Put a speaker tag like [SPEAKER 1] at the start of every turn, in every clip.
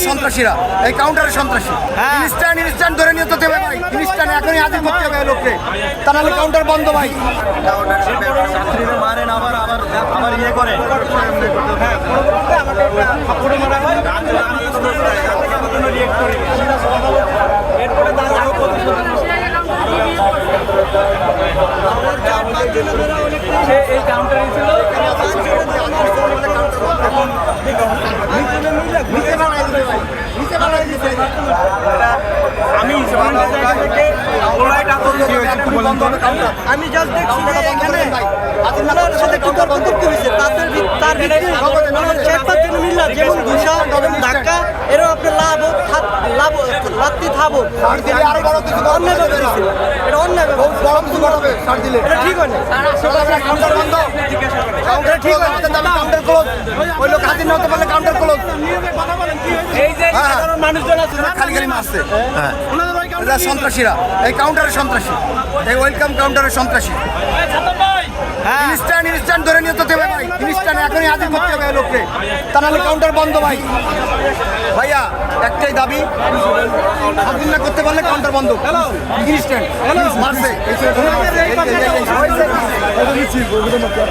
[SPEAKER 1] সন্ত্রাসীরা, এই কাউন্টারের সন্ত্রাসী। ইনস্ট্যান্ট ধরে নিয়ে তো দেবে ভাই, ইনস্ট্যান্ট এখনই হাজির করতে হবে লোককে, তা নাহলে কাউন্টার বন্ধ ভাই।
[SPEAKER 2] মারেন আবার আবার আবার ইয়ে করে এই কাউন্টারে ছিল
[SPEAKER 3] আমি জাস্ট দেখছি যে এখানে আপনার সাথে কি তর্ক হয়েছে তার ভিত্তি চেকপাত জন্য মিললা যেমন ঘুষা ধাক্কা এরও আপনার লাভ লাত্তি থাবো
[SPEAKER 1] আরো বড় কিছু
[SPEAKER 3] অন্যায় ভাবে দিচ্ছে এটা অন্যায় ভাবে
[SPEAKER 1] বড় কিছু করবে ছাড় দিলে
[SPEAKER 3] এটা ঠিক হয় না
[SPEAKER 1] কাউন্টার বন্ধ, কাউন্টার ঠিক হয় না, কাউন্টার ক্লোজ, ওই লোক হাজির না হতে পারলে কাউন্টার ক্লোজ।
[SPEAKER 3] এই যে সাধারণ মানুষজন আছে
[SPEAKER 1] খালি খালি মারছে, এরা সন্ত্রাসীরা, এই কাউন্টারের সন্ত্রাসী, এই ওয়েলকাম কাউন্টারের সন্ত্রাসী। ইনস্ট্যান্ট ধরে নিয়ে তো দেবে ভাই, ইনস্ট্যান্ট এখনই হাজির করতে হবে লোককে, তা নাহলে কাউন্টার বন্ধ ভাই। ভাইয়া একটাই দাবি, হাজির না করতে পারলে কাউন্টার বন্ধ, ইনস্ট্যান্ট মারছে,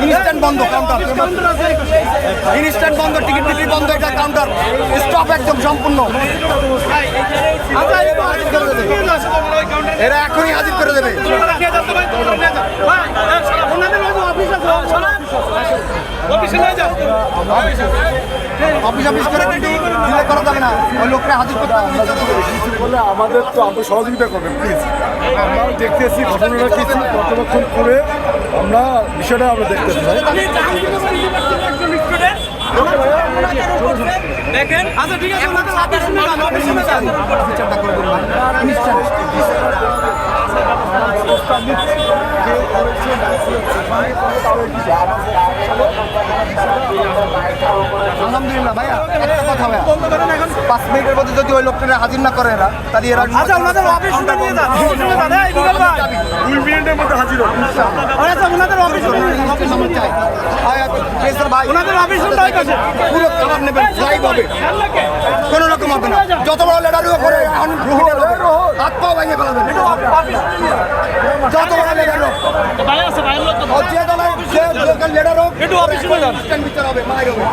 [SPEAKER 1] ইনস্ট্যান্ট বন্ধ কাউন্টার, ইনস্ট্যান্ট বন্ধ, টিকিট বিক্রি বন্ধ, এটা কাউন্টার স্টপ একদম সম্পূর্ণ। এরা এখনই হাজির করে দেবে। অফিস করে কিন্তু ডিলে করা যাবে না, ওই লোকটা হাজির করতে
[SPEAKER 4] বলে আমাদের তো আপনি সহযোগিতা করবেন প্লিজ। আমরা দেখতেছি ঘটনাটা কিছু পর্যবেক্ষণ করে আমরা বিষয়টা আমরা দেখতেছি
[SPEAKER 3] দেখেন আচ্ছা ঠিক আছে
[SPEAKER 1] বিচারটা করে দেবেন আলহামদুলিল্লাহ ভাইয়া, একটা কথা ভাইয়া, 5 মিনিটের মধ্যে যদি ওই লোকটা হাজির না করে এরা, তাহলে এরা
[SPEAKER 3] আচ্ছা ওনাদের অফিস নিয়ে যান, এই বিকাল ভাই
[SPEAKER 4] 2 মিনিটের মধ্যে হাজির হবে।
[SPEAKER 3] আচ্ছা ওনাদের অফিস
[SPEAKER 1] চাই ভাই,
[SPEAKER 3] ওনাদের অফিস কোথায় আছে
[SPEAKER 1] পুরো খাবার নেবেন, লাইভ হবে, কোনো রকম হবে না, যত বড় লেডারও করে এখন হাত পাও ভেঙে ফেলাবেন, যত বড় লেডার হোক, যে দলের যে লোকাল লেডার হোক, একটু অফিস বিচার হবে, মায়ের হবে।